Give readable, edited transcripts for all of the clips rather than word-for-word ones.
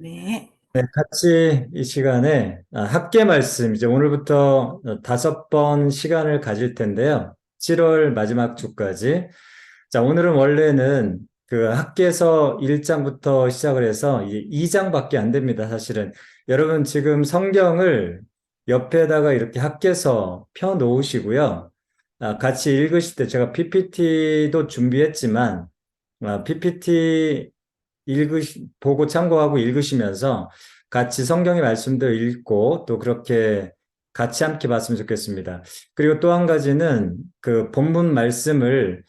네. 네, 같이 이 시간에 학계 말씀, 이제 오늘부터 5번 시간을 가질 텐데요. 7월 마지막 주까지. 자, 오늘은 원래는 그 학계서 1장부터 시작을 해서 이제 2장밖에 안 됩니다, 사실은. 여러분 지금 성경을 옆에다가 이렇게 학계서 펴 놓으시고요. 같이 읽으실 때 제가 PPT도 준비했지만, PPT 보고 참고하고 읽으시면서 같이 성경의 말씀도 읽고 또 그렇게 같이 함께 봤으면 좋겠습니다. 그리고 또 한 가지는 그 본문 말씀을,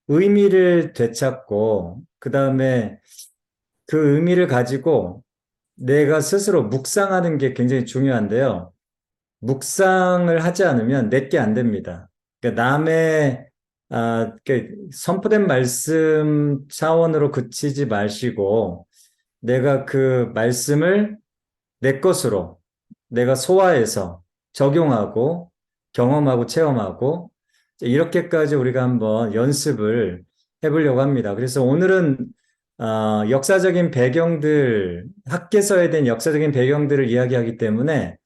의미를 되찾고 그 다음에 그 의미를 가지고 내가 스스로 묵상하는 게 굉장히 중요한데요. 묵상을 하지 않으면 내게 안 됩니다. 그러니까 남의 선포된 말씀 차원으로 그치지 마시고 내가 그 말씀을 내 것으로 내가 소화해서 적용하고 경험하고 체험하고 이렇게까지 우리가 한번 연습을 해보려고 합니다. 그래서 오늘은 역사적인 배경들, 학계서에 대한 역사적인 배경들을 이야기하기 때문에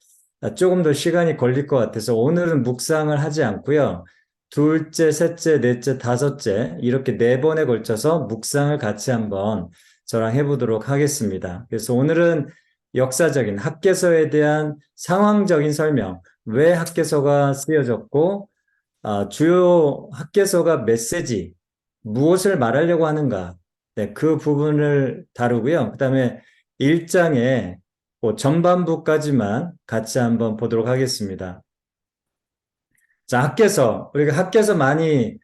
조금 더 시간이 걸릴 것 같아서 오늘은 묵상을 하지 않고요. 둘째, 셋째, 넷째, 다섯째 이렇게 4번에 걸쳐서 묵상을 같이 한번 저랑 해보도록 하겠습니다. 그래서 오늘은 역사적인 학계서에 대한 상황적인 설명, 왜 학계서가 쓰여졌고, 주요 학계서가 메시지, 무엇을 말하려고 하는가, 네, 그 부분을 다루고요. 그 다음에 1장의 그 전반부까지만 같이 한번 보도록 하겠습니다. 자, 학계서, 우리가 학계서 많이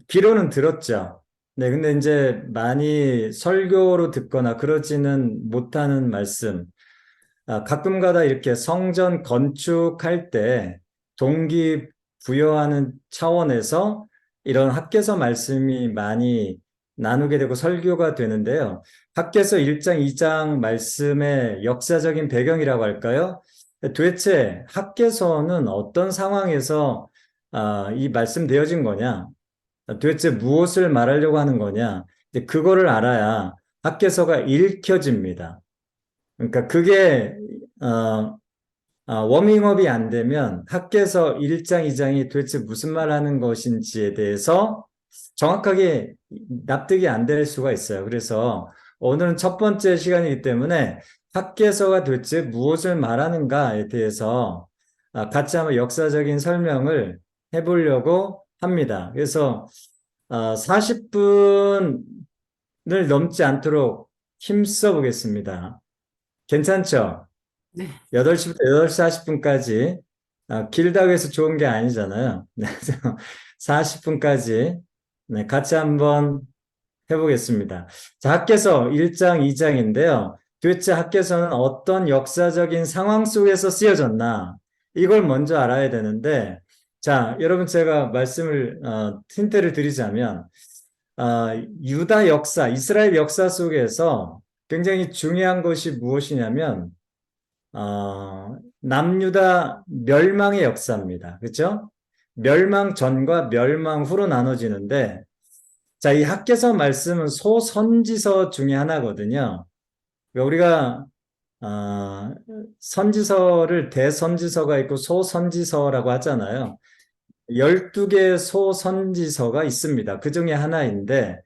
귀로는 들었죠. 네, 근데 이제 많이 설교로 듣거나 그러지는 못하는 말씀, 가끔가다 이렇게 성전 건축할 때 동기 부여하는 차원에서 이런 학개서 말씀이 많이 나누게 되고 설교가 되는데요. 학개서 1장, 2장 말씀의 역사적인 배경이라고 할까요? 도대체 학개서는 어떤 상황에서 이 말씀되어진 거냐? 도대체 무엇을 말하려고 하는 거냐? 이제 그거를 알아야 학개서가 읽혀집니다. 그러니까 그게 어, 워밍업이 안 되면 학계서 1장, 2장이 도대체 무슨 말 하는 것인지에 대해서 정확하게 납득이 안 될 수가 있어요. 그래서 오늘은 첫 번째 시간이기 때문에 학계서가 도대체 무엇을 말하는가에 대해서 같이 한번 역사적인 설명을 해보려고 합니다. 그래서 40분을 넘지 않도록 힘써 보겠습니다. 괜찮죠? 네. 8시부터 8시 40분까지, 길다고 해서 좋은 게 아니잖아요. 네, 그래서 40분까지 같이 한번 해보겠습니다. 자, 학개서 1장, 2장인데요. 도대체 학개서는 어떤 역사적인 상황 속에서 쓰여졌나? 이걸 먼저 알아야 되는데, 자, 여러분 제가 힌트를 드리자면, 유다 역사, 이스라엘 역사 속에서 굉장히 중요한 것이 무엇이냐면, 남유다 멸망의 역사입니다. 그렇죠? 멸망 전과 멸망 후로 나눠지는데, 자, 이 학개서 말씀은 소선지서 중에 하나거든요. 그러니까 우리가 선지서를 대선지서가 있고 소선지서라고 하잖아요. 12개의 소선지서가 있습니다. 그 중에 하나인데,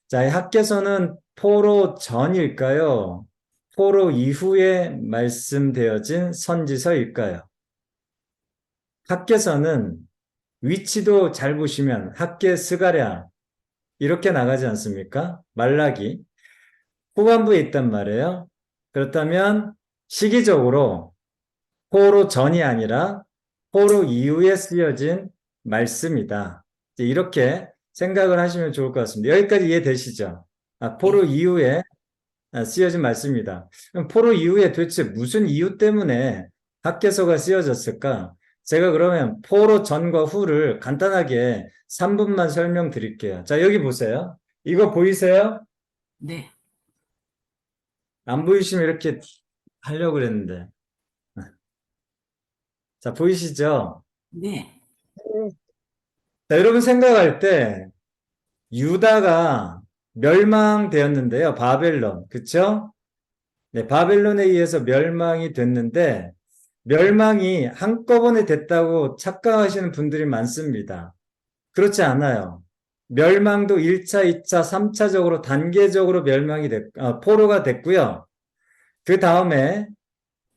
자, 이 학개서는 포로 전일까요? 포로 이후에 말씀되어진 선지서일까요? 학개서는 위치도 잘 보시면 학개 스가랴 이렇게 나가지 않습니까? 말라기 후반부에 있단 말이에요. 그렇다면 시기적으로 포로 전이 아니라 포로 이후에 쓰여진 말씀이다. 이제 이렇게 생각을 하시면 좋을 것 같습니다. 여기까지 이해되시죠? 포로 네. 이후에 쓰여진 말씀입니다. 그럼 포로 이후에 도대체 무슨 이유 때문에 학개서가 쓰여졌을까? 제가 그러면 포로 전과 후를 간단하게 3분만 설명드릴게요. 자, 여기 보세요. 이거 보이세요? 네. 안 보이시면 이렇게 하려고 그랬는데. 자, 보이시죠? 네. 자, 여러분 생각할 때 유다가, 멸망되었는데요. 바벨론. 그쵸? 네, 바벨론에 의해서 멸망이 됐는데, 멸망이 한꺼번에 됐다고 착각하시는 분들이 많습니다. 그렇지 않아요. 멸망도 1차, 2차, 3차적으로 단계적으로 포로가 됐고요. 그 다음에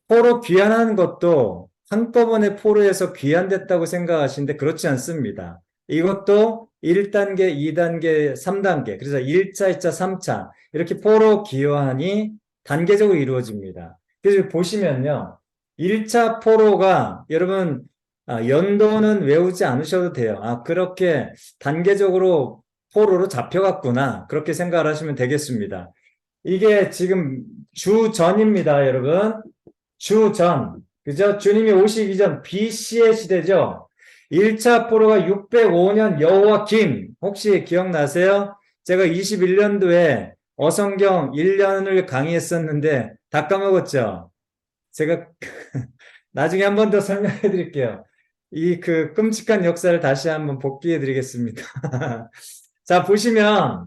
포로 귀환하는 것도 한꺼번에 포로에서 귀환됐다고 생각하시는데 그렇지 않습니다. 이것도 1단계, 2단계, 3단계, 그래서 1차, 2차, 3차 이렇게 포로 귀환이 단계적으로 이루어집니다. 그래서 보시면요. 1차 포로가 여러분 연도는 외우지 않으셔도 돼요. 그렇게 단계적으로 포로로 잡혀갔구나. 그렇게 생각을 하시면 되겠습니다. 이게 지금 주전입니다, 여러분. 주전. 그죠? 주님이 오시기 전 BC의 시대죠. 1차 포로가 605년 여호와김. 혹시 기억나세요? 제가 21년도에 어성경 1년을 강의했었는데 다 까먹었죠? 제가 나중에 한 번 더 설명해 드릴게요. 이 끔찍한 역사를 다시 한번 복기해 드리겠습니다. 자, 보시면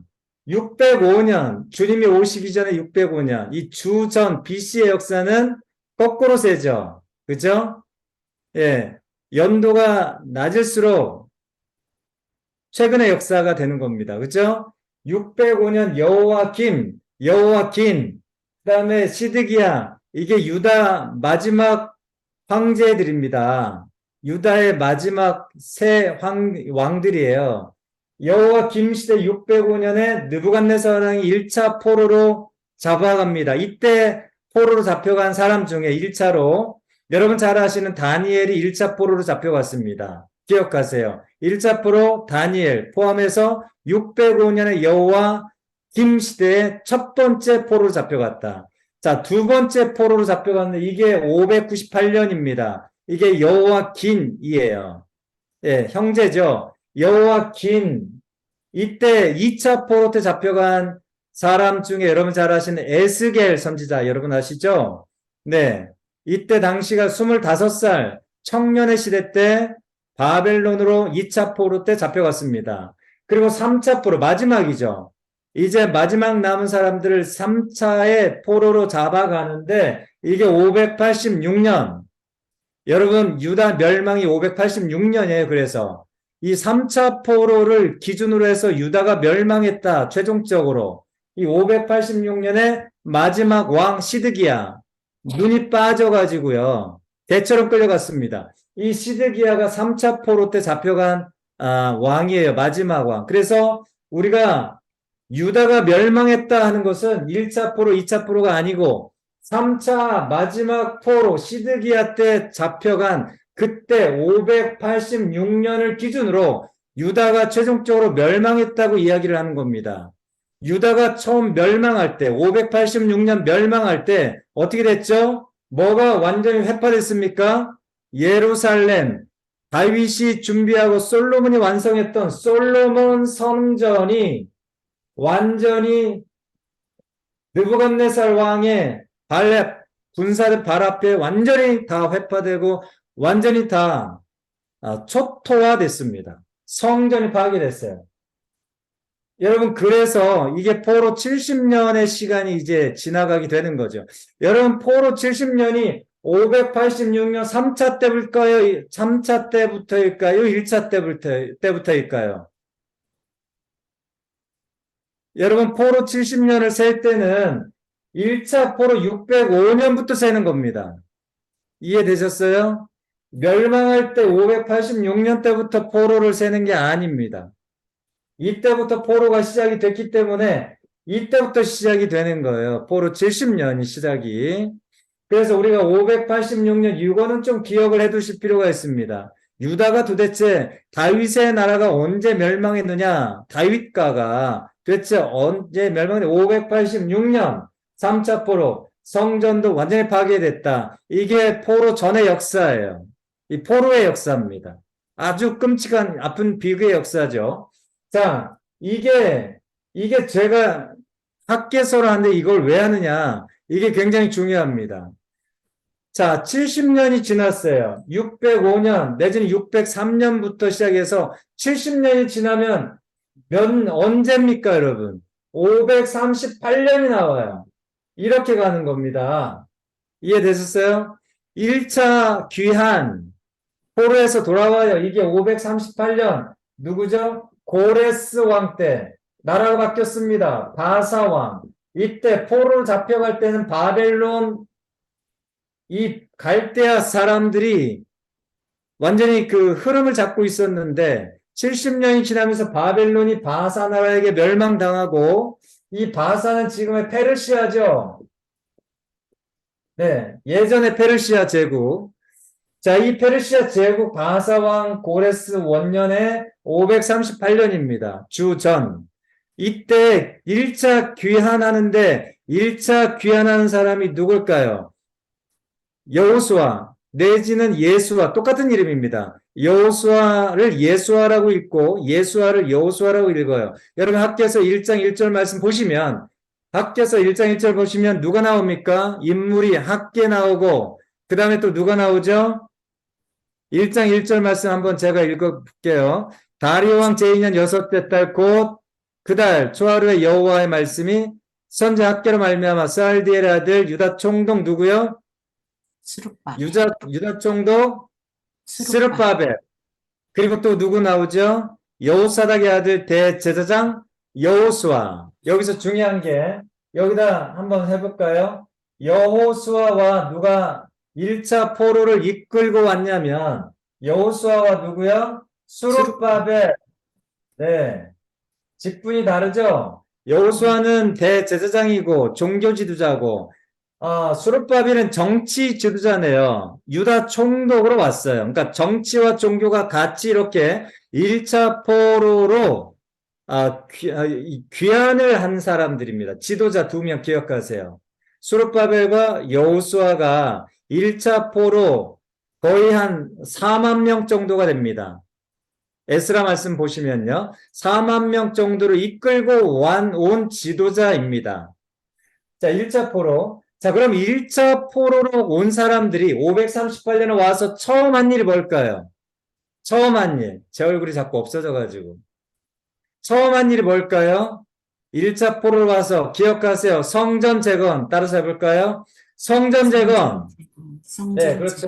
605년, 주님이 오시기 전에 605년, 이 주전 BC의 역사는 거꾸로 세죠. 그죠? 예. 연도가 낮을수록 최근의 역사가 되는 겁니다. 그죠? 605년 여호와kim, 그 다음에 시드기야, 이게 유다 마지막 황제들입니다. 유다의 마지막 세 왕들이에요. 여호와김 시대 605년에 느부갓네살 왕이 1차 포로로 잡아갑니다. 이때 포로로 잡혀간 사람 중에 1차로 여러분 잘 아시는 다니엘이 1차 포로로 잡혀갔습니다. 기억하세요. 1차 포로 다니엘 포함해서 605년에 여호와김 시대의 첫 번째 포로로 잡혀갔다. 자, 두 번째 포로로 잡혀갔는데 이게 598년입니다. 이게 여호와긴이에요. 예, 형제죠. 여호와긴. 이때 2차 포로 때 잡혀간 사람 중에 여러분 잘 아시는 에스겔 선지자 여러분 아시죠? 네. 이때 당시가 25살 청년의 시대 때 바벨론으로 2차 포로 때 잡혀갔습니다. 그리고 3차 포로 마지막이죠. 이제 마지막 남은 사람들을 3차의 포로로 잡아가는데 이게 586년. 여러분 유다 멸망이 586년이에요. 그래서 이 3차 포로를 기준으로 해서 유다가 멸망했다. 최종적으로. 이 586년에 마지막 왕 시드기야. 눈이 빠져가지고요. 개처럼 끌려갔습니다. 이 시드기야가 3차 포로 때 잡혀간 왕이에요. 마지막 왕. 그래서 우리가 유다가 멸망했다 하는 것은 1차 포로, 2차 포로가 아니고 3차 마지막 포로 시드기야 때 잡혀간 그때 586년을 기준으로 유다가 최종적으로 멸망했다고 이야기를 하는 겁니다. 유다가 처음 멸망할 때 586년 멸망할 때 어떻게 됐죠? 뭐가 완전히 회파됐습니까? 예루살렘 다윗이 준비하고 솔로몬이 완성했던 솔로몬 성전이 완전히 느부갓네살 왕의 군사의 발 앞에 완전히 다 회파되고 완전히 다 초토화됐습니다. 성전이 파괴됐어요. 여러분 그래서 이게 포로 70년의 시간이 이제 지나가게 되는 거죠. 여러분 포로 70년이 586년 3차 때일까요? 3차 때부터일까요? 1차 때부터일까요? 여러분 포로 70년을 셀 때는 1차 포로 605년부터 세는 겁니다. 이해되셨어요? 멸망할 때 586년 때부터 포로를 세는 게 아닙니다. 이때부터 포로가 시작이 됐기 때문에 이때부터 시작이 되는 거예요. 포로 70년이 시작이. 그래서 우리가 586년 이거는 좀 기억을 해 두실 필요가 있습니다. 유다가 도대체 다윗의 나라가 언제 멸망했느냐? 다윗가가 도대체 언제 멸망했느냐? 586년 3차 포로 성전도 완전히 파괴됐다. 이게 포로 전의 역사예요. 이 포로의 역사입니다. 아주 끔찍한 아픈 비극의 역사죠. 자, 이게 제가 학계서를 하는데 이걸 왜 하느냐? 이게 굉장히 중요합니다. 자, 70년이 지났어요. 605년 내지는 603년부터 시작해서 70년이 지나면 언제입니까, 여러분? 538년이 나와요. 이렇게 가는 겁니다. 이해되셨어요? 1차 귀환, 포로에서 돌아와요. 이게 538년. 누구죠? 고레스 왕 때. 나라가 바뀌었습니다. 바사 왕. 이때 포로로 잡혀갈 때는 바벨론, 이 갈대아 사람들이 완전히 그 흐름을 잡고 있었는데 70년이 지나면서 바벨론이 바사 나라에게 멸망당하고, 이 바사는 지금의 페르시아죠. 네, 예전의 페르시아 제국. 자, 이 페르시아 제국 바사왕 고레스 원년에 538년입니다. 주전. 이때 1차 귀환하는데 1차 귀환하는 사람이 누굴까요? 여호수아 내지는 예수아, 똑같은 이름입니다. 여호수아를 예수아라고 읽고 예수아를 여호수아라고 읽어요. 여러분 학교에서 1장 1절 말씀 보시면, 학교에서 1장 1절 보시면 누가 나옵니까? 인물이 학계 나오고, 그 다음에 또 누가 나오죠? 1장 1절 말씀 한번 제가 읽어볼게요. 다리오 왕 제2년 여섯째 달 곧 그 달 초하루에 여호와의 말씀이 선지 학계로 말미암아 살디엘의 아들 유다 총독 누구요? 스룹바벨. 유다 총독 스룹바벨. 그리고 또 누구 나오죠? 여호사닥의 아들 대제사장 여호수아. 여기서 중요한 게, 여기다 한번 해볼까요? 여호수아와 누가 1차 포로를 이끌고 왔냐면 여호수아와 누구요? 스룹바벨. 네, 직분이 다르죠? 여호수아는 대제사장이고 종교 지도자고, 스룹바벨은 정치 지도자네요. 유다 총독으로 왔어요. 그러니까 정치와 종교가 같이 이렇게 1차 포로로 귀환을 한 사람들입니다. 지도자 2명 기억하세요. 스룹바벨과 여호수아가 1차 포로 거의 한 4만 명 정도가 됩니다. 에스라 말씀 보시면요. 4만 명 정도를 이끌고 온 지도자입니다. 자, 1차 포로. 자, 그럼 1차 포로로 온 사람들이 538년에 와서 처음 한 일이 뭘까요? 처음 한 일. 제 얼굴이 자꾸 없어져가지고. 처음 한 일이 뭘까요? 1차 포로로 와서 기억하세요. 성전 재건. 따라서 해볼까요? 성전 재건. 네, 그렇죠.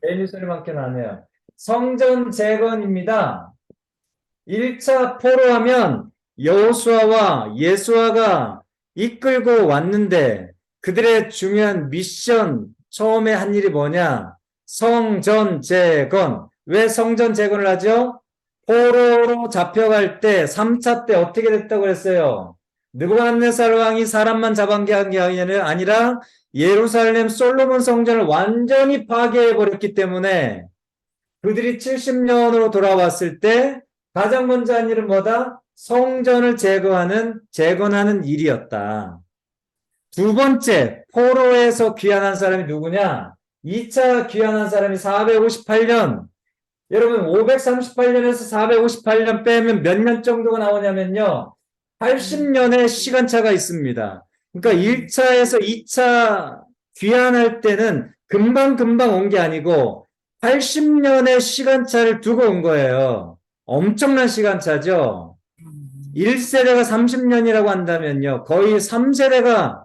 애니 소리만큼 나네요. 성전 재건입니다. 1차 포로 하면 여호수아와 예수아가 이끌고 왔는데, 그들의 중요한 미션, 처음에 한 일이 뭐냐? 성전 재건. 왜 성전 재건을 하죠? 포로로 잡혀갈 때 3차 때 어떻게 됐다고 그랬어요? 느부갓네살 왕이 사람만 잡은 게 아니라 예루살렘 솔로몬 성전을 완전히 파괴해 버렸기 때문에 그들이 70년으로 돌아왔을 때 가장 먼저 한 일은 뭐다? 성전을 재건하는 일이었다. 두 번째, 포로에서 귀환한 사람이 누구냐? 2차 귀환한 사람이 458년. 여러분, 538년에서 458년 빼면 몇 년 정도가 나오냐면요. 80년의 시간차가 있습니다. 그러니까 1차에서 2차 귀환할 때는 금방 온 게 아니고 80년의 시간차를 두고 온 거예요. 엄청난 시간차죠. 1세대가 30년이라고 한다면요. 거의 3세대가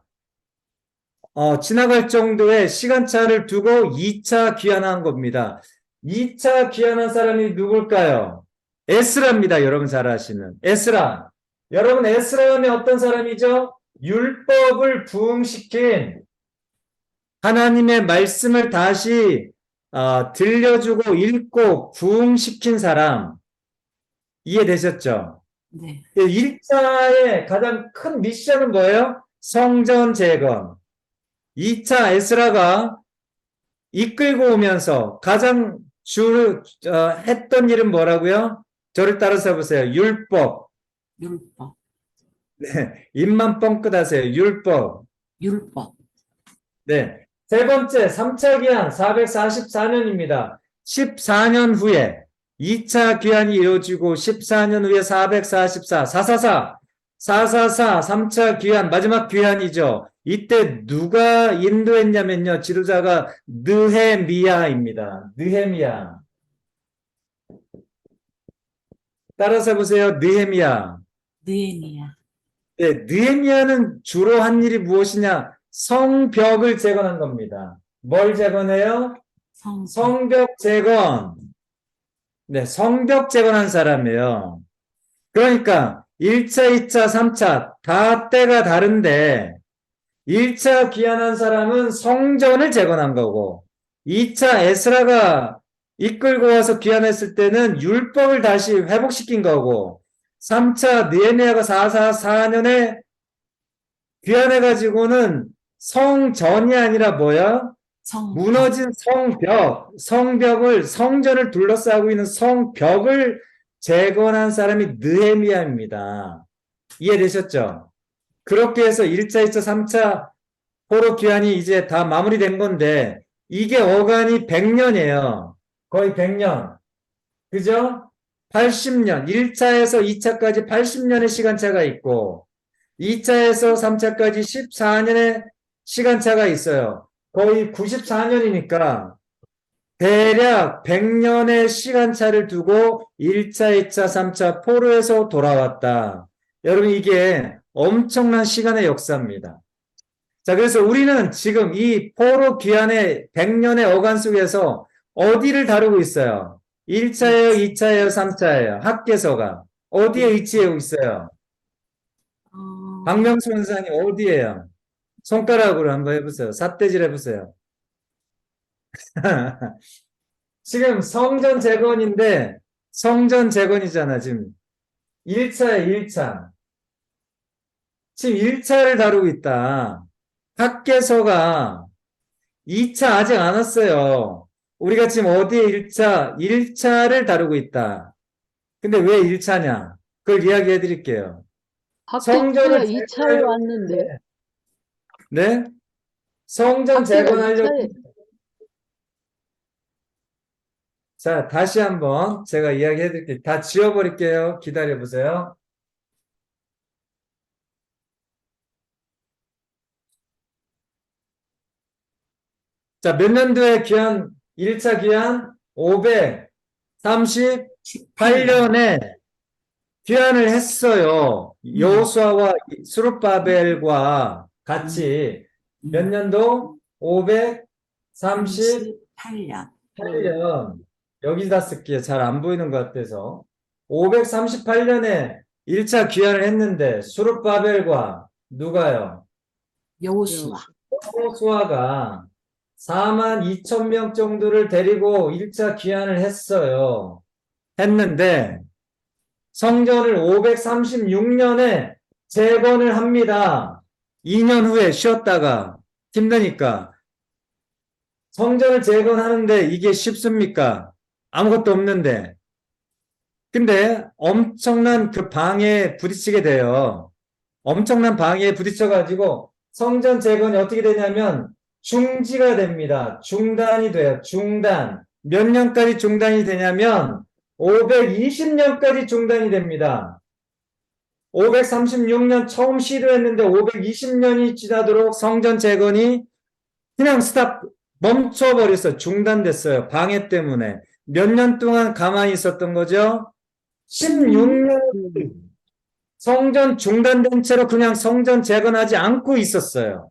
지나갈 정도의 시간차를 두고 2차 귀환한 겁니다. 2차 귀환한 사람이 누굴까요? 에스라입니다. 여러분 잘 아시는 에스라. 여러분 에스라 하면 어떤 사람이죠? 율법을 부흥시킨, 하나님의 말씀을 다시 들려주고 읽고 부흥시킨 사람. 이해되셨죠? 네. 1차의 가장 큰 미션은 뭐예요? 성전 재건. 2차 에스라가 이끌고 오면서 가장 했던 일은 뭐라고요? 저를 따라서 해보세요. 율법. 율법. 네, 입만 뻥끗하세요. 율법. 율법. 네, 세 번째 3차 귀환 444년입니다. 14년 후에 2차 귀환이 이루어지고 14년 후에 444, 444, 3차 귀환, 마지막 귀환이죠. 이때 누가 인도했냐면요. 지도자가 느헤미야입니다. 느헤미야. 따라서 해보세요. 느헤미야. 느헤미야. 네, 느헤미야는 주로 한 일이 무엇이냐? 성벽을 재건한 겁니다. 뭘 재건해요? 성벽. 성벽 재건. 네, 성벽 재건한 사람이에요. 그러니까 1차, 2차, 3차 다 때가 다른데 1차 귀환한 사람은 성전을 재건한 거고 2차 에스라가 이끌고 와서 귀환했을 때는 율법을 다시 회복시킨 거고 3차 느헤미야가 444년에 귀환해가지고는 성전이 아니라 뭐야? 성벽. 무너진 성벽을 성전을 둘러싸고 있는 성벽을 재건한 사람이 느헤미야입니다. 이해되셨죠? 그렇게 해서 1차, 2차, 3차 포로 귀환이 이제 다 마무리된 건데 이게 어간이 100년이에요. 거의 100년. 그죠? 80년. 1차에서 2차까지 80년의 시간차가 있고 2차에서 3차까지 14년의 시간차가 있어요. 거의 94년이니까 대략 100년의 시간차를 두고 1차, 2차, 3차 포로에서 돌아왔다. 여러분 이게 엄청난 시간의 역사입니다. 자, 그래서 우리는 지금 이 포로 귀환의 100년의 어간 속에서 어디를 다루고 있어요? 1차예요, 2차예요, 3차예요? 학계서가 어디에 위치해 있어요? 어, 박명수 원사님 어디에요? 손가락으로 한번 해보세요. 삿대질 해보세요. 지금 성전 재건인데 성전 재건이잖아. 지금 1차에 1차. 지금 1차를 다루고 있다. 학계서가 2차 아직 안 왔어요. 우리가 지금 어디에 1차를 다루고 있다. 근데 왜 1차냐? 그걸 이야기해 드릴게요. 학교가 성전을 2차에 재건하려고 왔는데, 네? 성전 학교가 재건하려고 2차에, 자, 다시 한번 제가 이야기해 드릴게요. 다 지워버릴게요. 기다려 보세요. 자, 몇 년도에 귀한 1차 귀한 538년에 귀환을 했어요. 여호수아와 스룹바벨과 같이 몇 년도? 538년. 38년. 여기다 쓸게요. 잘 안 보이는 것 같아서. 538년에 1차 귀환을 했는데 스룹바벨과 누가요? 여호수아. 여호수아가 4만 2천 명 정도를 데리고 1차 귀환을 했어요. 했는데 성전을 536년에 재건을 합니다. 2년 후에 쉬었다가 힘드니까 성전을 재건하는데 이게 쉽습니까? 아무것도 없는데. 근데 엄청난 그 방해에 부딪히게 돼요. 엄청난 방해에 부딪혀가지고 성전 재건이 어떻게 되냐면 중지가 됩니다. 중단이 돼요. 중단. 몇 년까지 중단이 되냐면 520년까지 중단이 됩니다. 536년 처음 시도했는데 520년이 지나도록 성전 재건이 그냥 멈춰버렸어요. 중단됐어요. 방해 때문에. 몇 년 동안 가만히 있었던 거죠? 16년 성전 중단된 채로 그냥 성전 재건하지 않고 있었어요.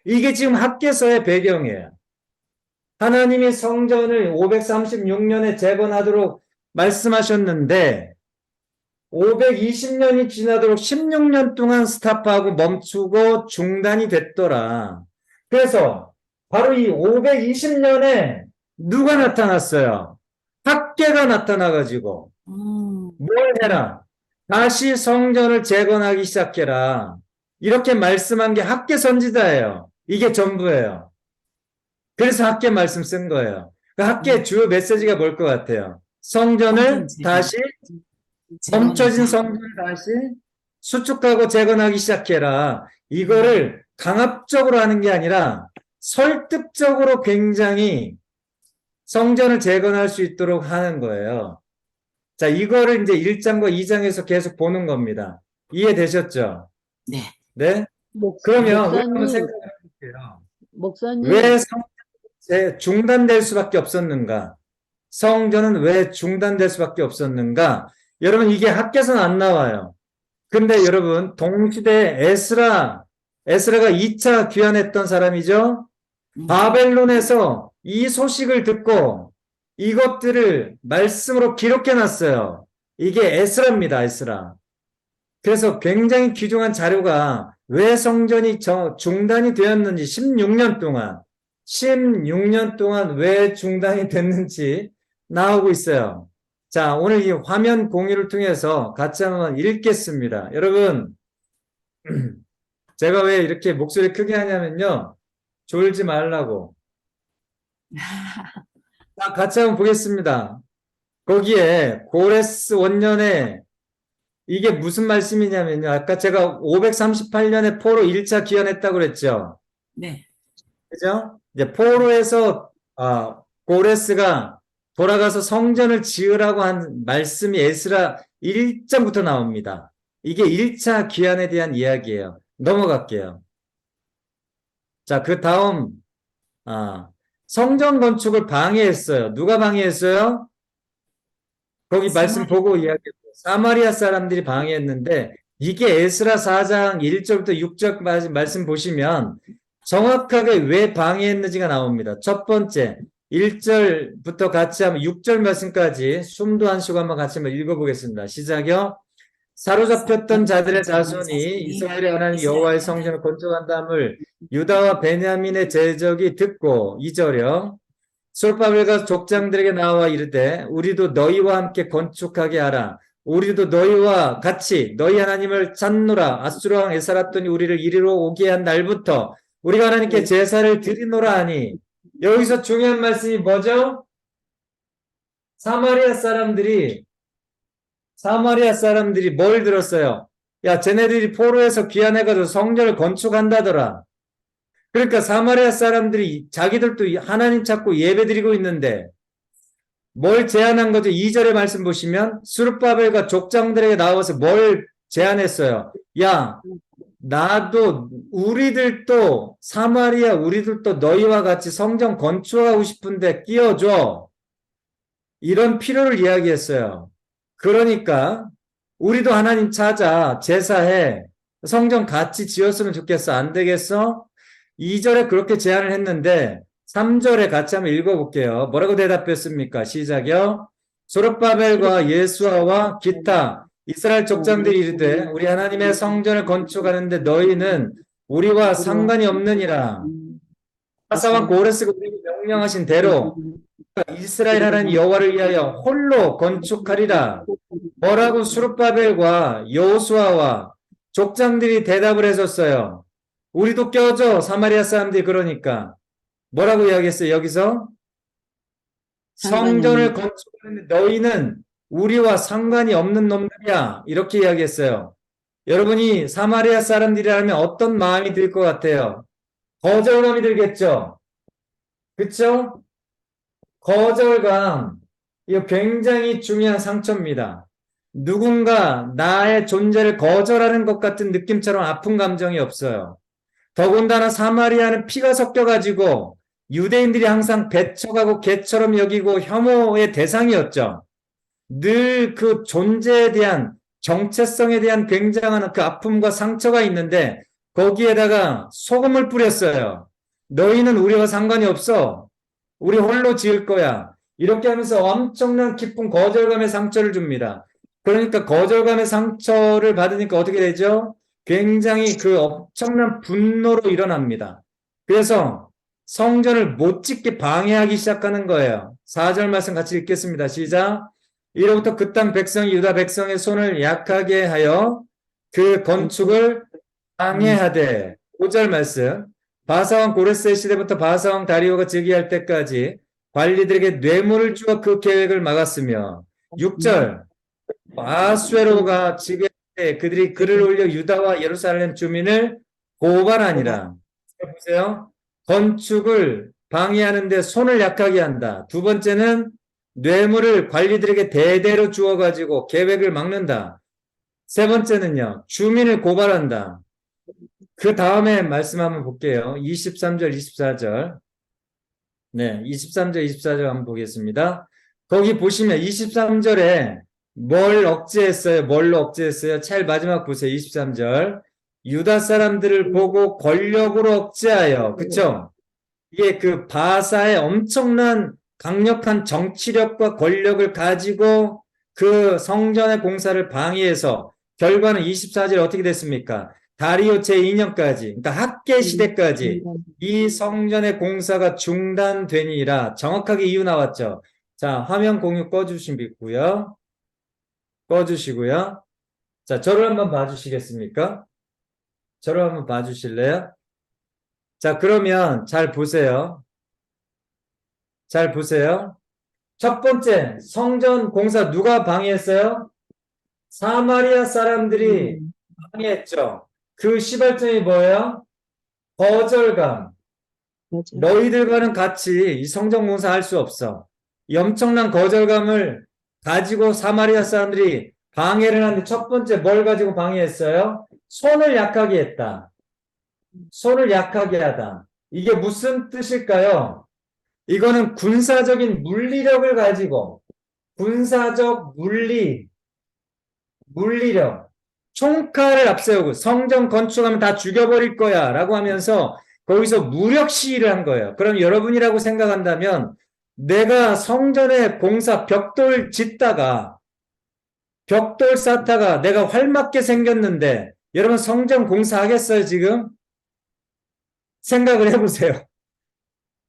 이게 지금 학계서의 배경이에요. 하나님이 성전을 536년에 재건하도록 말씀하셨는데 520년이 지나도록 16년 동안 스탑하고 멈추고 중단이 됐더라. 그래서 바로 이 520년에 누가 나타났어요? 학계가 나타나가지고 뭘 해라? 다시 성전을 재건하기 시작해라. 이렇게 말씀한 게 학계 선지자예요. 이게 전부예요. 그래서 학계 말씀 쓴 거예요. 그 학계 주요 메시지가 뭘 것 같아요? 성전을 다시 멈춰진 성전을 다시 수축하고 재건하기 시작해라. 이거를 강압적으로 하는 게 아니라 설득적으로 굉장히 성전을 재건할 수 있도록 하는 거예요. 자, 이거를 이제 1장과 2장에서 계속 보는 겁니다. 이해되셨죠? 네. 네? 그러면 우리 한번 목사님, 생각해 볼게요. 목사님, 왜 성전이 중단될 수밖에 없었는가? 성전은 왜 중단될 수밖에 없었는가? 여러분 이게 학계에서는 안 나와요. 근데 여러분, 동시대 에스라가 2차 귀환했던 사람이죠? 바벨론에서 이 소식을 듣고 이것들을 말씀으로 기록해 놨어요. 이게 에스라입니다, 에스라. 그래서 굉장히 귀중한 자료가 왜 성전이 중단이 되었는지 16년 동안 왜 중단이 됐는지 나오고 있어요. 자, 오늘 이 화면 공유를 통해서 같이 한번 읽겠습니다. 여러분, 제가 왜 이렇게 목소리 크게 하냐면요. 졸지 말라고. 자, 같이 한번 보겠습니다. 거기에 고레스 원년에 이게 무슨 말씀이냐면요. 아까 제가 538년에 포로 1차 귀환했다고 그랬죠. 네. 그죠? 이제 포로에서 고레스가 돌아가서 성전을 지으라고 한 말씀이 에스라 1장부터 나옵니다. 이게 1차 귀환에 대한 이야기예요. 넘어갈게요. 자, 그 다음 성전 건축을 방해했어요. 누가 방해했어요? 거기 말씀 보고 이야기해요. 사마리아 사람들이 방해했는데 이게 에스라 4장 1절부터 6절까지 말씀 보시면 정확하게 왜 방해했는지가 나옵니다. 첫 번째 1절부터 같이 한번 6절 말씀까지 숨도 안 쉬고 한번 같이 한번 읽어보겠습니다. 시작이요. 사로잡혔던 자들의 자손이 이스라엘의 하나님 여호와의 성전을 건축한다함을 유다와 베냐민의 제적이 듣고 2절이요. 솔바벨과 족장들에게 나와 이르되 우리도 너희와 함께 건축하게 하라. 우리도 너희와 같이 너희 하나님을 찾노라. 아수르 왕 에사랐더니 우리를 이리로 오게 한 날부터 우리가 하나님께 제사를 드리노라 하니 여기서 중요한 말씀이 뭐죠? 사마리아 사람들이 뭘 들었어요? 야, 쟤네들이 포로에서 귀환해가지고 성전을 건축한다더라. 그러니까 사마리아 사람들이 자기들도 하나님 찾고 예배 드리고 있는데 뭘 제안한 거죠? 2절의 말씀 보시면 스룹바벨과 족장들에게 나와서 뭘 제안했어요? 야, 우리들도 사마리아 우리들도 너희와 같이 성전 건축하고 싶은데 끼워줘. 이런 필요를 이야기했어요. 그러니까 우리도 하나님 찾아 제사해 성전 같이 지었으면 좋겠어. 안 되겠어? 2절에 그렇게 제안을 했는데 3절에 같이 한번 읽어볼게요. 뭐라고 대답했습니까? 시작이요. 소롯바벨과 예수아와 기타 이스라엘 족장들이 이르되 우리 하나님의 성전을 건축하는데 너희는 우리와 상관이 없느니라. 아사왕 고레스가 우리에게 명령하신 대로 이스라엘 하나님 여호와를 위하여 홀로 건축하리라. 뭐라고 수룹바벨과 여호수아와 족장들이 대답을 해줬어요. 우리도 껴줘. 사마리아 사람들이 그러니까. 뭐라고 이야기했어요? 여기서 성전을 건축하는데 너희는 우리와 상관이 없는 놈들이야. 이렇게 이야기했어요. 여러분이 사마리아 사람들이라면 어떤 마음이 들 것 같아요? 거절감이 들겠죠? 그쵸? 거절감. 이거 굉장히 중요한 상처입니다. 누군가 나의 존재를 거절하는 것 같은 느낌처럼 아픈 감정이 없어요. 더군다나 사마리아는 피가 섞여가지고 유대인들이 항상 배척하고 개처럼 여기고 혐오의 대상이었죠. 늘 그 존재에 대한 정체성에 대한 굉장한 그 아픔과 상처가 있는데 거기에다가 소금을 뿌렸어요. 너희는 우리와 상관이 없어. 우리 홀로 지을 거야. 이렇게 하면서 엄청난 깊은 거절감의 상처를 줍니다. 그러니까 거절감의 상처를 받으니까 어떻게 되죠? 굉장히 그 엄청난 분노로 일어납니다. 그래서 성전을 못 짓게 방해하기 시작하는 거예요. 4절 말씀 같이 읽겠습니다. 시작. 이로부터 그 땅 백성이 유다 백성의 손을 약하게 하여 그 건축을 방해하되 5절 말씀. 바사왕 고레스의 시대부터 바사왕 다리오가 즉위할 때까지 관리들에게 뇌물을 주어 그 계획을 막았으며 6절 아수에로가 즉위할 때 그들이 글을 올려 유다와 예루살렘 주민을 고발하니라. 보세요. 건축을 방해하는데 손을 약하게 한다. 두 번째는 뇌물을 관리들에게 대대로 주어가지고 계획을 막는다. 세 번째는요. 주민을 고발한다. 그 다음에 말씀 한번 볼게요. 23절, 24절. 네, 23절, 24절 한번 보겠습니다. 거기 보시면 23절에 뭘 억제했어요? 뭘로 억제했어요? 제일 마지막 보세요. 23절. 유다 사람들을 보고 권력으로 억제하여. 그쵸? 이게 그 바사의 엄청난 강력한 정치력과 권력을 가지고 그 성전의 공사를 방해해서 결과는 24절 어떻게 됐습니까? 다리오 제2년까지, 그러니까 학계 시대까지 이 성전의 공사가 중단되니라. 정확하게 이유 나왔죠. 자, 화면 공유 꺼주시고요. 꺼주시고요. 자, 저를 한번 봐주시겠습니까? 저를 한번 봐주실래요? 자, 그러면 잘 보세요. 잘 보세요. 첫 번째, 성전 공사 누가 방해했어요? 사마리아 사람들이 방해했죠. 그 시발점이 뭐예요? 거절감. 맞아요. 너희들과는 같이 이 성전 공사 할 수 없어. 이 엄청난 거절감을 가지고 사마리아 사람들이 방해를 하는데 첫 번째 뭘 가지고 방해했어요? 손을 약하게 했다. 손을 약하게 하다. 이게 무슨 뜻일까요? 이거는 군사적인 물리력을 가지고 군사적 물리력, 총칼을 앞세우고 성전 건축하면 다 죽여버릴 거야 라고 하면서 거기서 무력 시위를 한 거예요. 그럼 여러분이라고 생각한다면 내가 성전에 공사 벽돌 짓다가 벽돌 쌓다가 내가 활맞게 생겼는데 여러분 성전 공사하겠어요 지금? 생각을 해보세요.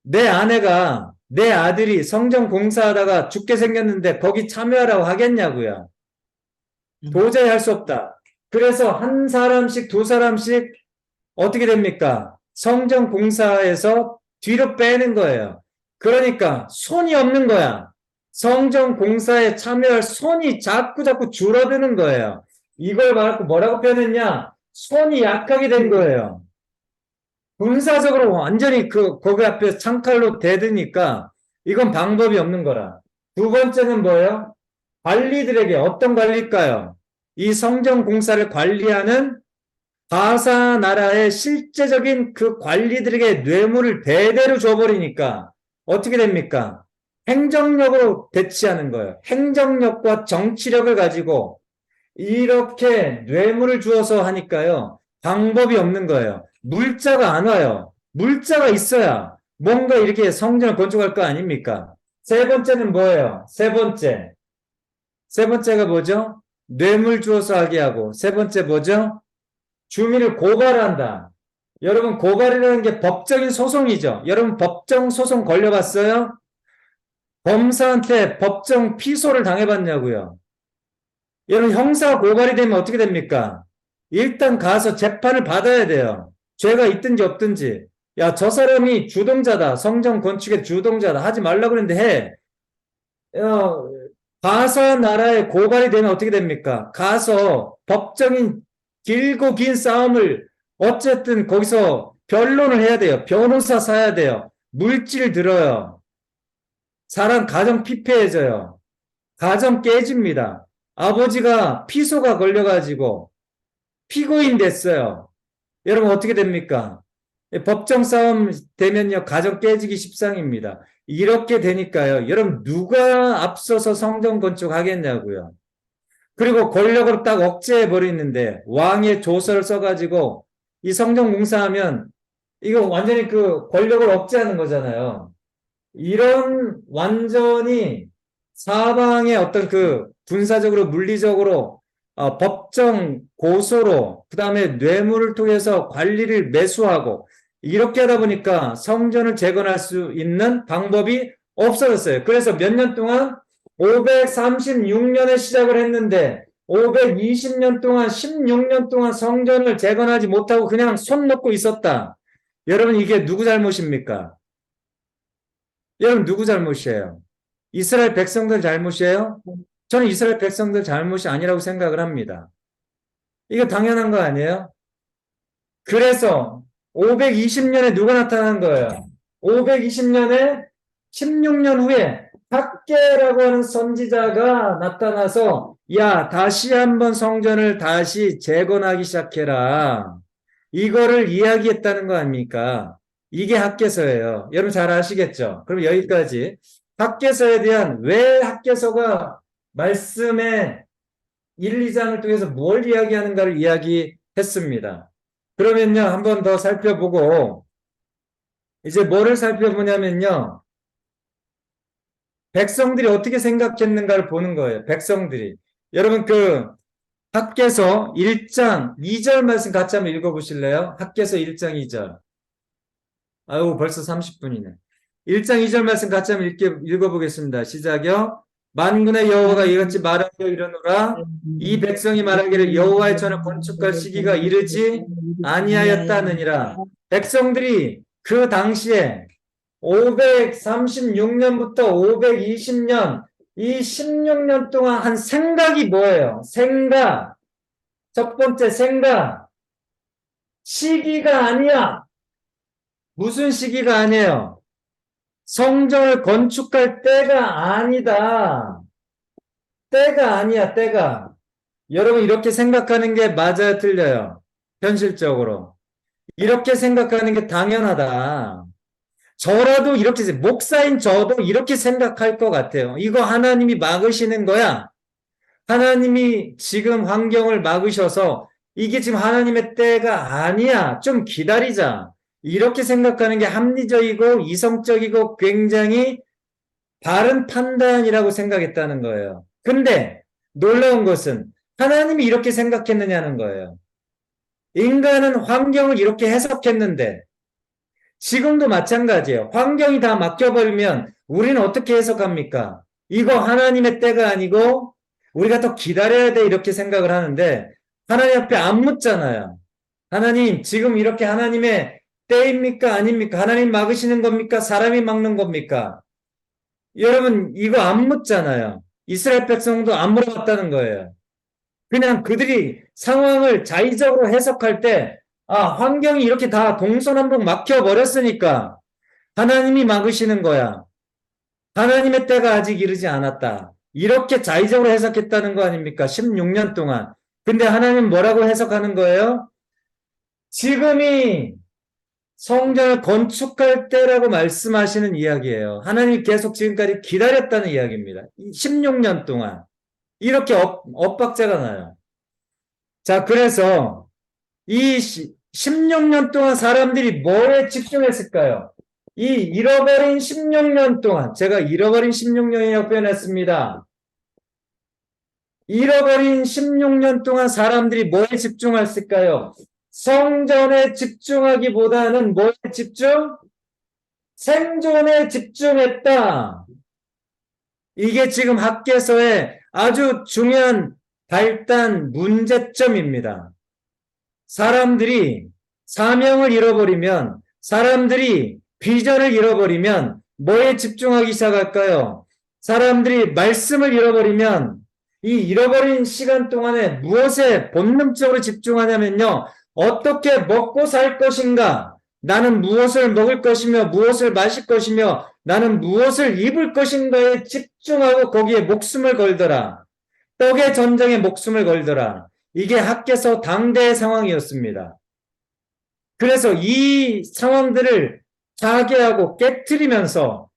내 아내가 내 아들이 성전 공사하다가 죽게 생겼는데 거기 참여하라고 하겠냐고요. 도저히 할 수 없다. 그래서 한 사람씩 두 사람씩 어떻게 됩니까? 성전 공사에서 뒤로 빼는 거예요. 그러니까 손이 없는 거야. 성전 공사에 참여할 손이 자꾸 줄어드는 거예요. 이걸 말하고 뭐라고 표현했냐? 손이 약하게 된 거예요. 군사적으로 완전히 거기 앞에 창칼로 대드니까 이건 방법이 없는 거라. 두 번째는 뭐예요? 관리들에게 어떤 관리일까요? 이 성전 공사를 관리하는 바사 나라의 실제적인 그 관리들에게 뇌물을 대대로 줘버리니까 어떻게 됩니까? 행정력으로 대치하는 거예요. 행정력과 정치력을 가지고 이렇게 뇌물을 주어서 하니까요. 방법이 없는 거예요. 물자가 안 와요. 물자가 있어야 뭔가 이렇게 성전을 건축할 거 아닙니까? 세 번째는 뭐예요? 세 번째가 뭐죠? 뇌물 주어서 하게 하고 세 번째 뭐죠? 주민을 고발한다. 여러분 고발이라는 게 법적인 소송이죠. 여러분 법정 소송 걸려봤어요? 검사한테 법정 피소를 당해봤냐고요. 여러분 형사 고발이 되면 어떻게 됩니까? 일단 가서 재판을 받아야 돼요. 죄가 있든지 없든지. 야, 저 사람이 주동자다. 성전 건축의 주동자다. 하지 말라고 그랬는데 해. 바사 나라에 고발이 되면 어떻게 됩니까? 가서 법적인 길고 긴 싸움을 어쨌든 거기서 변론을 해야 돼요. 변호사 사야 돼요. 물질 들어요. 사람 가정 피폐해져요. 가정 깨집니다. 아버지가 피소가 걸려가지고 피고인 됐어요. 여러분 어떻게 됩니까? 법정 싸움 되면요 가정 깨지기 십상입니다. 이렇게 되니까요. 여러분 누가 앞서서 성전 건축하겠냐고요. 그리고 권력으로 딱 억제해 버리는데 왕의 조서를 써가지고 이 성전 공사하면 이거 완전히 그 권력을 억제하는 거잖아요. 이런 완전히 사방의 어떤 그 군사적으로 물리적으로 법정 고소로 그다음에 뇌물을 통해서 관리를 매수하고 이렇게 하다 보니까 성전을 재건할 수 있는 방법이 없어졌어요. 그래서 몇 년 동안 536년에 시작을 했는데 520년 동안 16년 동안 성전을 재건하지 못하고 그냥 손 놓고 있었다. 여러분 이게 누구 잘못입니까? 여러분 누구 잘못이에요? 이스라엘 백성들 잘못이에요? 저는 이스라엘 백성들 잘못이 아니라고 생각을 합니다. 이거 당연한 거 아니에요? 그래서 520년에 누가 나타난 거예요? 520년에 16년 후에 학계라고 하는 선지자가 나타나서 야 다시 한번 성전을 다시 재건하기 시작해라. 이거를 이야기했다는 거 아닙니까? 이게 학계서예요. 여러분 잘 아시겠죠? 그럼 여기까지. 학계서에 대한 왜 학계서가 말씀의 1, 2장을 통해서 뭘 이야기하는가를 이야기했습니다. 그러면요, 한 번 더 살펴보고, 이제 뭐를 살펴보냐면요, 백성들이 어떻게 생각했는가를 보는 거예요. 백성들이. 여러분, 학개서 1장 2절 말씀 같이 한번 읽어보실래요? 학개서 1장 2절. 아유, 벌써 30분이네. 1장 2절 말씀 같이 한번 읽어보겠습니다. 시작요. 만군의 여호와가 이같이 말하여 이르노라. 이 백성이 말하기를 여호와의 전을 건축할 시기가 이르지 아니하였다느니라. 백성들이 그 당시에 536년부터 520년, 이 16년 동안 한 생각이 뭐예요? 생각. 첫 번째 생각. 시기가 아니야. 무슨 시기가 아니에요? 성전을 건축할 때가 아니다. 때가 아니야, 때가. 여러분, 이렇게 생각하는 게 맞아요, 틀려요? 현실적으로. 이렇게 생각하는 게 당연하다. 저라도 이렇게, 목사인 저도 이렇게 생각할 것 같아요. 이거 하나님이 막으시는 거야. 하나님이 지금 환경을 막으셔서 이게 지금 하나님의 때가 아니야. 좀 기다리자. 이렇게 생각하는 게 합리적이고 이성적이고 굉장히 바른 판단이라고 생각했다는 거예요. 근데 놀라운 것은 하나님이 이렇게 생각했느냐는 거예요. 인간은 환경을 이렇게 해석했는데 지금도 마찬가지예요. 환경이 다 막혀버리면 우리는 어떻게 해석합니까? 이거 하나님의 때가 아니고 우리가 더 기다려야 돼 이렇게 생각을 하는데 하나님 앞에 안 묻잖아요. 하나님 지금 이렇게 하나님의 때입니까? 아닙니까? 하나님 막으시는 겁니까? 사람이 막는 겁니까? 여러분 이거 안 묻잖아요. 이스라엘 백성도 안 물어봤다는 거예요. 그냥 그들이 상황을 자의적으로 해석할 때 환경이 이렇게 다 동서남북 막혀버렸으니까 하나님이 막으시는 거야. 하나님의 때가 아직 이르지 않았다. 이렇게 자의적으로 해석했다는 거 아닙니까? 16년 동안. 근데 하나님 뭐라고 해석하는 거예요? 지금이 성전을 건축할 때라고 말씀하시는 이야기예요. 하나님이 계속 지금까지 기다렸다는 이야기입니다. 16년 동안. 이렇게 엇박자가 나요. 자, 그래서 이 16년 동안 사람들이 뭐에 집중했을까요? 이 잃어버린 16년 동안, 제가 잃어버린 16년이라고 표현했습니다. 잃어버린 16년 동안 사람들이 뭐에 집중했을까요? 성전에 집중하기보다는 뭐에 집중? 생존에 집중했다. 이게 지금 학개서의 아주 중요한 발단 문제점입니다. 사람들이 사명을 잃어버리면, 사람들이 비전을 잃어버리면 뭐에 집중하기 시작할까요? 사람들이 말씀을 잃어버리면 이 잃어버린 시간 동안에 무엇에 본능적으로 집중하냐면요. 어떻게 먹고 살 것인가? 나는 무엇을 먹을 것이며 무엇을 마실 것이며 나는 무엇을 입을 것인가에 집중하고 거기에 목숨을 걸더라. 떡의 전쟁에 목숨을 걸더라. 이게 학개서 당대의 상황이었습니다. 그래서 이 상황들을 타개하고 깨트리면서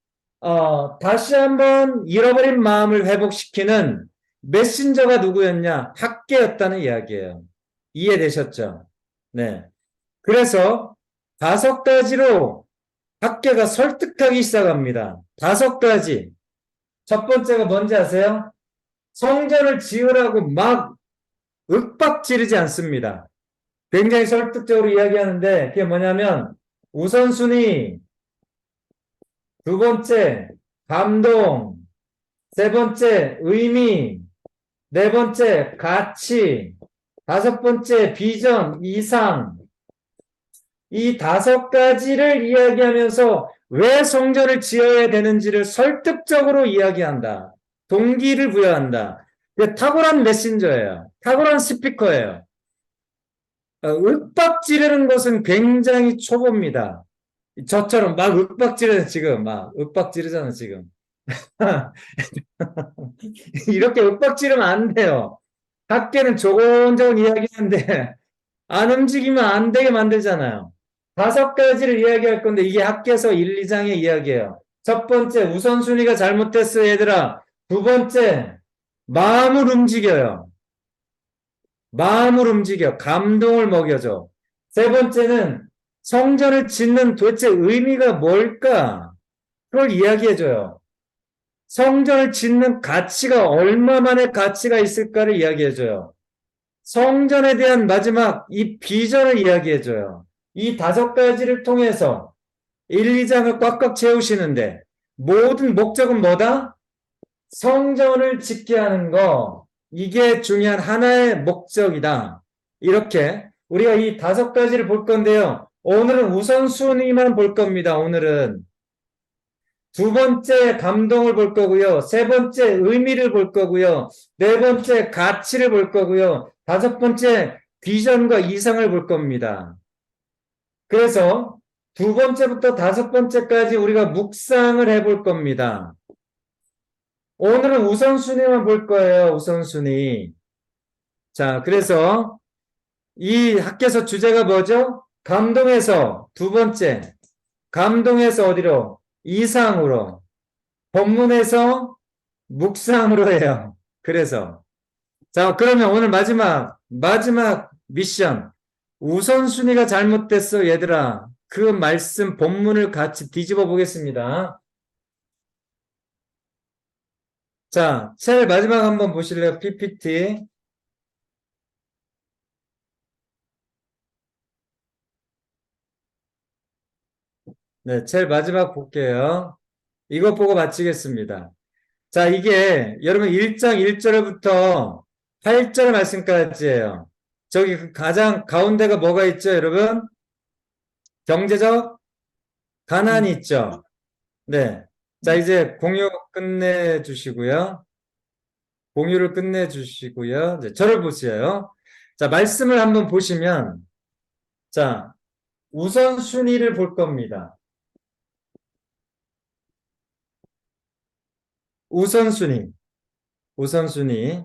다시 한번 잃어버린 마음을 회복시키는 메신저가 누구였냐? 학개였다는 이야기예요. 이해되셨죠? 네. 그래서 5가지로 학개가 설득하기 시작합니다. 5가지. 첫 번째가 뭔지 아세요? 성전을 지으라고 막 윽박지르지 않습니다. 굉장히 설득적으로 이야기하는데 그게 뭐냐면 우선순위, 두 번째 감동, 세 번째 의미, 네 번째 가치, 5번째 비전, 이상. 이 5가지를 이야기하면서 왜 성전을 지어야 되는지를 설득적으로 이야기한다. 동기를 부여한다. 탁월한 메신저예요. 탁월한 스피커예요. 윽박지르는 것은 굉장히 초보입니다. 저처럼 막 윽박지르는 지금 막 윽박지르잖아 지금. 이렇게 윽박지르면 안 돼요. 학계는 조곤조곤 이야기하는데 안 움직이면 안 되게 만들잖아요. 5가지를 이야기할 건데 이게 학계서 1, 2장의 이야기예요. 첫 번째 우선순위가 잘못됐어 얘들아. 두 번째 마음을 움직여요. 마음을 움직여. 감동을 먹여줘. 세 번째는 성전을 짓는 도대체 의미가 뭘까? 그걸 이야기해줘요. 성전을 짓는 가치가 얼마만의 가치가 있을까를 이야기해줘요. 성전에 대한 마지막 이 비전을 이야기해줘요. 이 5가지를 통해서 1, 2장을 꽉꽉 채우시는데 모든 목적은 뭐다? 성전을 짓게 하는 거. 이게 중요한 하나의 목적이다. 이렇게 우리가 이 5가지를 볼 건데요. 오늘은 우선순위만 볼 겁니다. 오늘은. 두 번째 감동을 볼 거고요. 세 번째 의미를 볼 거고요. 네 번째 가치를 볼 거고요. 5번째 비전과 이상을 볼 겁니다. 그래서 두 번째부터 5번째까지 우리가 묵상을 해볼 겁니다. 오늘은 우선순위만 볼 거예요. 우선순위. 자, 그래서 이 학계서 주제가 뭐죠? 감동에서 두 번째. 감동에서 어디로? 이상으로. 본문에서 묵상으로 해요. 그래서. 자, 그러면 오늘 마지막 미션. 우선순위가 잘못됐어, 얘들아. 그 말씀 본문을 같이 뒤집어 보겠습니다. 자, 제일 마지막 한번 보실래요? PPT. 네, 제일 마지막 볼게요. 이것 보고 마치겠습니다. 자, 이게 여러분 1장 1절부터 8절 말씀까지예요. 저기 그 가장 가운데가 뭐가 있죠, 여러분? 경제적 가난이 있죠. 네. 자, 이제 공유 끝내주시고요. 공유를 끝내주시고요. 네, 저를 보세요. 자, 말씀을 한번 보시면, 자, 우선순위를 볼 겁니다. 우선순위. 우선순위.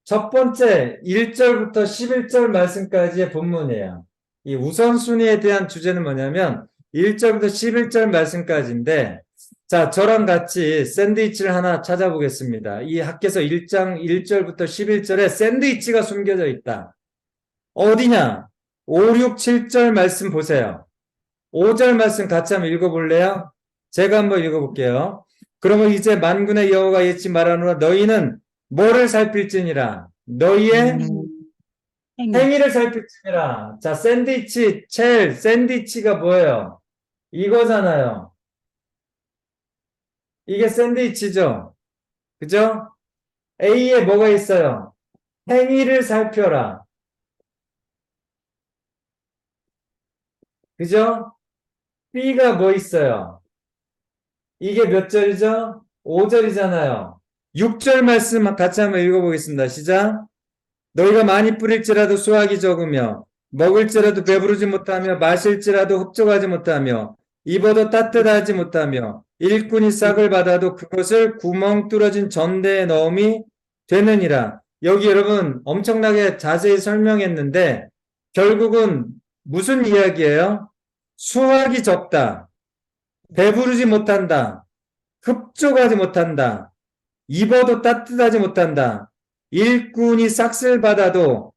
첫 번째 1절부터 11절 말씀까지의 본문이에요. 이 우선순위에 대한 주제는 뭐냐면 1절부터 11절 말씀까지인데, 자, 저랑 같이 샌드위치를 하나 찾아보겠습니다. 이 학계서 1장 1절부터 11절에 샌드위치가 숨겨져 있다. 어디냐? 5, 6, 7절 말씀 보세요. 5절 말씀 같이 한번 읽어볼래요? 제가 한번 읽어볼게요. 그러면 이제 만군의 여호와가 이같이 말하노라. 너희는 뭐를 살필지니라? 너희의 행위를 살필지니라. 자, 샌드위치가 뭐예요? 이거잖아요. 이게 샌드위치죠? 그죠? A에 뭐가 있어요? 행위를 살펴라. 그죠? B가 뭐 있어요? 이게 몇 절이죠? 5절이잖아요. 6절 말씀 같이 한번 읽어보겠습니다. 시작. 너희가 많이 뿌릴지라도 수확이 적으며 먹을지라도 배부르지 못하며 마실지라도 흡족하지 못하며 입어도 따뜻하지 못하며 일꾼이 싹을 받아도 그것을 구멍 뚫어진 전대에 넣음이 되느니라. 여기 여러분 엄청나게 자세히 설명했는데 결국은 무슨 이야기예요? 수확이 적다. 배부르지 못한다. 흡족하지 못한다. 입어도 따뜻하지 못한다. 일꾼이 싹쓸 받아도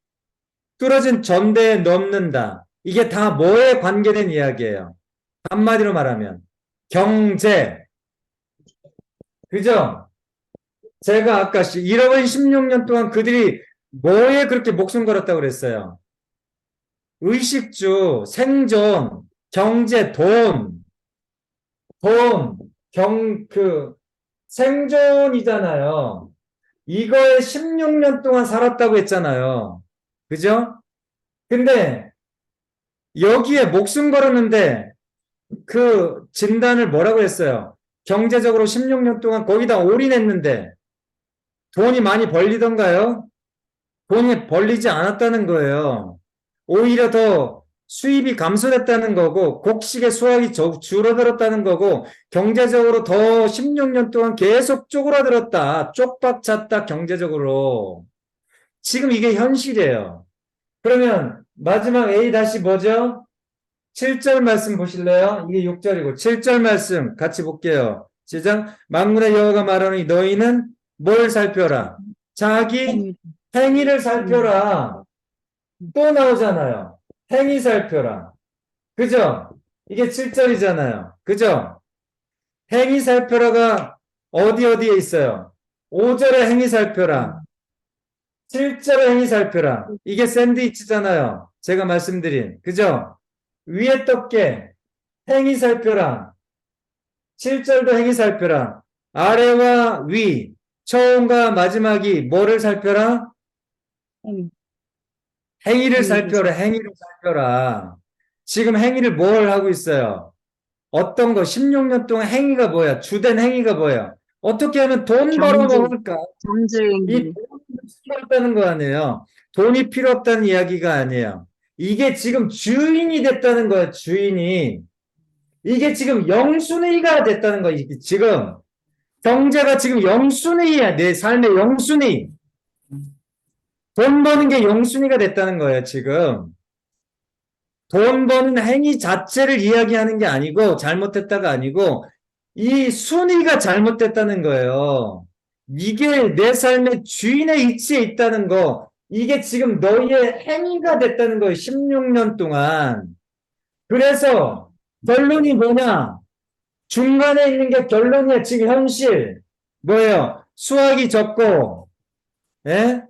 뚫어진 전대에 넣는다. 이게 다 뭐에 관계된 이야기예요? 한마디로 말하면 경제. 그죠? 제가 아까 잃어버린 16년 동안 그들이 뭐에 그렇게 목숨 걸었다고 그랬어요? 의식주, 생존, 경제, 돈, 생존이잖아요. 이거에 16년 동안 살았다고 했잖아요. 그죠? 근데 여기에 목숨 걸었는데 그 진단을 뭐라고 했어요? 경제적으로 16년 동안 거기다 올인했는데 돈이 많이 벌리던가요? 돈이 벌리지 않았다는 거예요. 오히려 더 수입이 감소됐다는 거고 곡식의 수확이 줄어들었다는 거고 경제적으로 더 16년 동안 계속 쪼그라들었다. 쪽박찼다 경제적으로. 지금 이게 현실이에요. 그러면 마지막 A 다시 뭐죠? 7절 말씀 보실래요? 이게 6절이고 7절 말씀 같이 볼게요. 시작. 만군의 여호와가 말하노니 너희는 뭘 살펴라? 자기 행위를 살펴라. 또 나오잖아요. 행위 살펴라. 그죠? 이게 7절이잖아요. 그죠? 행위 살펴라가 어디에 있어요? 5절에 행위 살펴라. 7절에 행위 살펴라. 이게 샌드위치잖아요. 제가 말씀드린. 그죠? 위에 떴게 행위 살펴라. 7절도 행위 살펴라. 아래와 위, 처음과 마지막이 뭐를 살펴라? 행위를 살펴라. 행위를 살펴라. 지금 행위를 뭘 하고 있어요? 어떤 거 16년 동안 행위가 뭐야? 주된 행위가 뭐야? 어떻게 하면 돈 벌어먹을까? 이 돈이 필요 없다는 거 아니에요. 돈이 필요 없다는 이야기가 아니에요. 이게 지금 주인이 됐다는 거예요. 주인이. 이게 지금 영순위가 됐다는 거예요. 지금 경제가 지금 영순위야. 내 삶의 영순위. 돈 버는 게 영순위가 됐다는 거예요. 지금. 돈 버는 행위 자체를 이야기하는 게 아니고 잘못됐다가 아니고 이 순위가 잘못됐다는 거예요. 이게 내 삶의 주인의 위치에 있다는 거. 이게 지금 너희의 행위가 됐다는 거예요. 16년 동안. 그래서 결론이 뭐냐? 중간에 있는 게 결론이야. 지금 현실. 뭐예요? 수학이 적고, 예?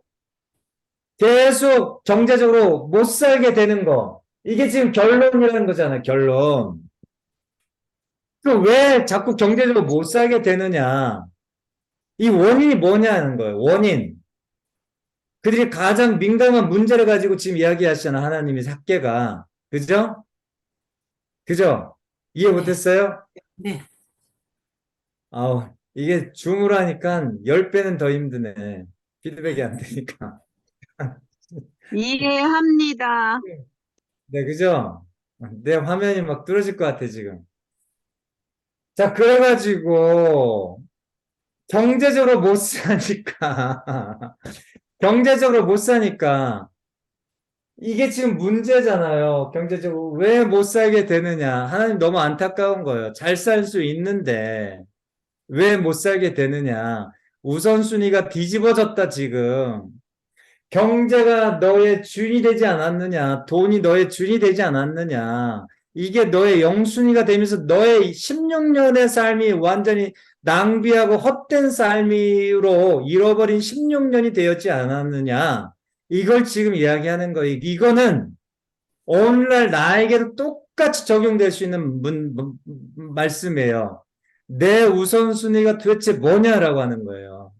계속 경제적으로 못 살게 되는 거. 이게 지금 결론이라는 거잖아, 결론. 그 왜 자꾸 경제적으로 못 살게 되느냐? 이 원인이 뭐냐는 거예요, 원인. 그들이 가장 민감한 문제를 가지고 지금 이야기하시잖아, 하나님이 학계가. 그죠? 그죠? 이해 못했어요? 네. 아우, 이게 줌으로 하니까 10배는 더 힘드네. 피드백이 안 되니까. 이해합니다. 네, 그죠? 내 화면이 막 뚫어질 것 같아, 지금. 자, 그래가지고, 경제적으로 못 사니까, 경제적으로 못 사니까, 이게 지금 문제잖아요. 경제적으로 왜 못 살게 되느냐. 하나님 너무 안타까운 거예요. 잘 살 수 있는데, 왜 못 살게 되느냐. 우선순위가 뒤집어졌다, 지금. 경제가 너의 주인이 되지 않았느냐? 돈이 너의 주인이 되지 않았느냐? 이게 너의 영순위가 되면서 너의 16년의 삶이 완전히 낭비하고 헛된 삶으로 잃어버린 16년이 되었지 않았느냐? 이걸 지금 이야기하는 거예요. 이거는 오늘날 나에게도 똑같이 적용될 수 있는 말씀이에요. 내 우선순위가 도대체 뭐냐라고 하는 거예요.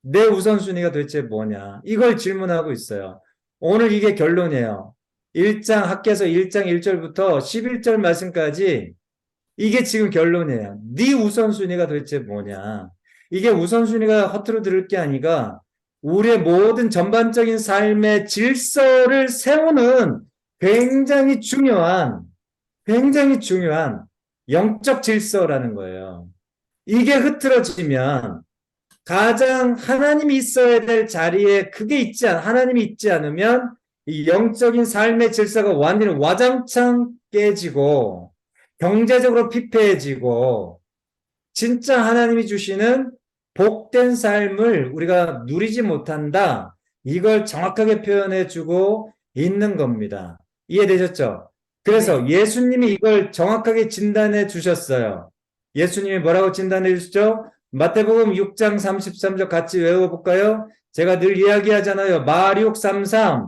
내 우선순위가 도대체 뭐냐? 이걸 질문하고 있어요. 오늘 이게 결론이에요. 1장, 학계서 1장 1절부터 11절 말씀까지 이게 지금 결론이에요. 네 우선순위가 도대체 뭐냐? 이게 우선순위가 허투루 들을 게 아니라 우리의 모든 전반적인 삶의 질서를 세우는 굉장히 중요한 영적 질서라는 거예요. 이게 흐트러지면 가장 하나님이 있어야 될 자리에 하나님이 있지 않으면 이 영적인 삶의 질서가 완전히 와장창 깨지고 경제적으로 피폐해지고 진짜 하나님이 주시는 복된 삶을 우리가 누리지 못한다. 이걸 정확하게 표현해 주고 있는 겁니다. 이해되셨죠? 그래서 예수님이 이걸 정확하게 진단해 주셨어요. 예수님이 뭐라고 진단해 주시죠? 마태복음 6장 33절 같이 외워볼까요? 제가 늘 이야기하잖아요. 마륙 33.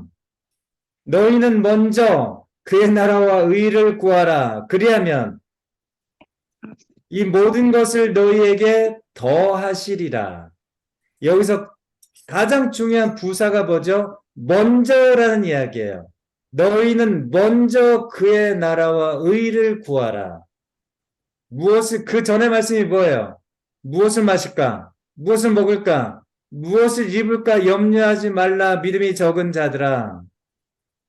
너희는 먼저 그의 나라와 의를 구하라. 그리하면 이 모든 것을 너희에게 더하시리라. 여기서 가장 중요한 부사가 뭐죠? 먼저라는 이야기예요. 너희는 먼저 그의 나라와 의를 구하라. 그 전에 말씀이 뭐예요? 무엇을 마실까? 무엇을 먹을까? 무엇을 입을까? 염려하지 말라. 믿음이 적은 자들아.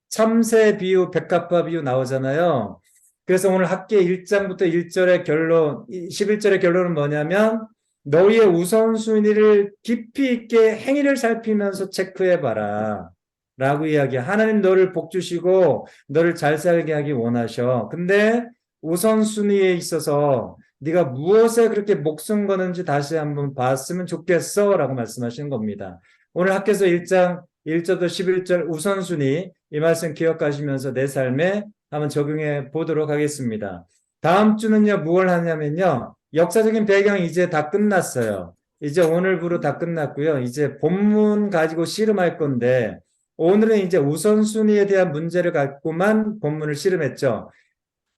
참새 비유, 백합화 비유 나오잖아요. 그래서 오늘 학계 1장부터 1절의 결론, 11절의 결론은 뭐냐면 너희의 우선순위를 깊이 있게 행위를 살피면서 체크해봐라. 라고 이야기해. 하나님 너를 복 주시고 너를 잘 살게 하기 원하셔. 근데 우선순위에 있어서 네가 무엇에 그렇게 목숨 거는지 다시 한번 봤으면 좋겠어 라고 말씀하시는 겁니다. 오늘 학교에서 1장 1절부터 11절 우선순위 이 말씀 기억하시면서 내 삶에 한번 적용해 보도록 하겠습니다. 다음 주는요, 무엇을 하냐면요, 역사적인 배경이 이제 다 끝났어요. 이제 오늘부로 다 끝났고요. 이제 본문 가지고 씨름할 건데, 오늘은 이제 우선순위에 대한 문제를 갖고만 본문을 씨름했죠.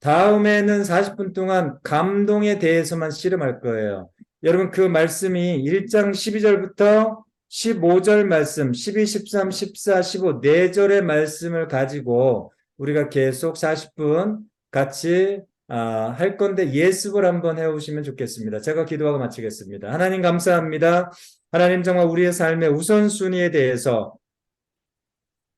다음에는 40분 동안 감동에 대해서만 씨름할 거예요. 여러분, 그 말씀이 1장 12절부터 15절 말씀, 12, 13, 14, 15, 4절의 말씀을 가지고 우리가 계속 40분 같이 할 건데 예습을 한번 해오시면 좋겠습니다. 제가 기도하고 마치겠습니다. 하나님 감사합니다. 하나님 정말 우리의 삶의 우선순위에 대해서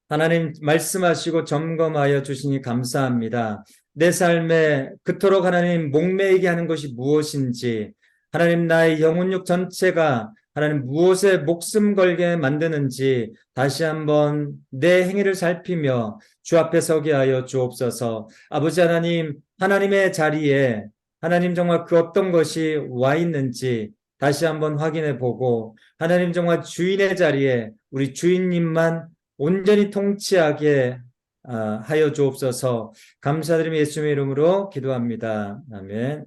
하나님 말씀하시고 점검하여 주시니 감사합니다. 내 삶에 그토록 하나님 목매이게 하는 것이 무엇인지, 하나님 나의 영혼력 전체가 하나님 무엇에 목숨 걸게 만드는지 다시 한번 내 행위를 살피며 주 앞에 서게 하여 주옵소서. 아버지 하나님, 하나님의 자리에 하나님 정말 그 어떤 것이 와 있는지 다시 한번 확인해 보고, 하나님 정말 주인의 자리에 우리 주인님만 온전히 통치하게 하여 주옵소서. 감사드리며 예수님의 이름으로 기도합니다. 아멘.